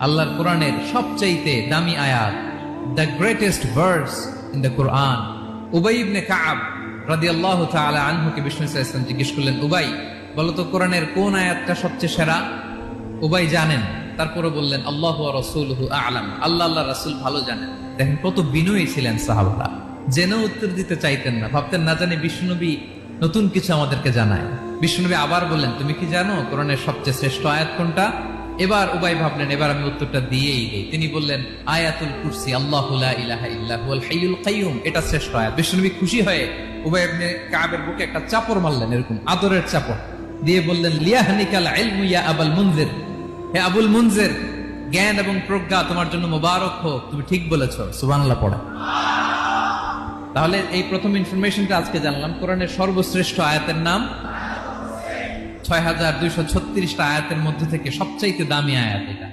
আল্লাহর কোরআনের সবচাইতে দামি আয়াত, the greatest verse in the Quran. উবাই ইবনে কাব রাদিয়াল্লাহু তাআলা আনহুকে বিষ্ণু সাল্লাল্লাহু আলাইহি ওয়াসাল্লাম জিজ্ঞেস করলেন, উবাই বলো তো কোরআনের কোন আয়াতটা সবচেয়ে সেরা? উবাই জানেন, তারপরে বললেন আল্লাহু ওয়া রাসূলুহু আ'লাম, আল্লাহ আল্লাহর রাসূল ভালো জানেন। দেখেন কত বিনয়ী ছিলেন সাহাবারা, জেনেও উত্তর দিতে চাইতেন না, ভাবতেন না জানি বিষ্ণুনবী নতুন কিছু আমাদেরকে জানায়। বিষ্ণুনবী আবার বললেন, তুমি কি জানো কোরআনের সবচেয়ে শ্রেষ্ঠ আয়াত কোনটা? এবার উবাই ভাবলেন এবার আমি উত্তরটা দিয়েই দেই। তিনি বললেন আয়াতুল কুরসি, আল্লাহু লা ইলাহা ইল্লা হুয়াল হাইয়ুল কাইয়ুম, এটা শ্রেষ্ঠ আয়াত। বিষ্ণুনবী খুশি হয়ে উবাই ইবনে কাবের বুকে একটা চাপড় মারলেন, এরকম আদরের চাপড় দিয়ে বললেন, লিয়াহনিকাল ইলমু ইয়া আবুল মুনজির, হে আবুল মুনজির, জ্ঞান এবং প্রজ্ঞা তোমার জন্য মোবারক হোক, তুমি ঠিক বলেছো। সুবহানাল্লাহ পড়ে। তাহলে এই প্রথম ইনফরমেশনটা আজকে জানলাম, কোরআনের সর্বশ্রেষ্ঠ আয়াতের নাম 6236টা আয়াতের মধ্যে থেকে সবচাইতে দামি আয়াত এটা।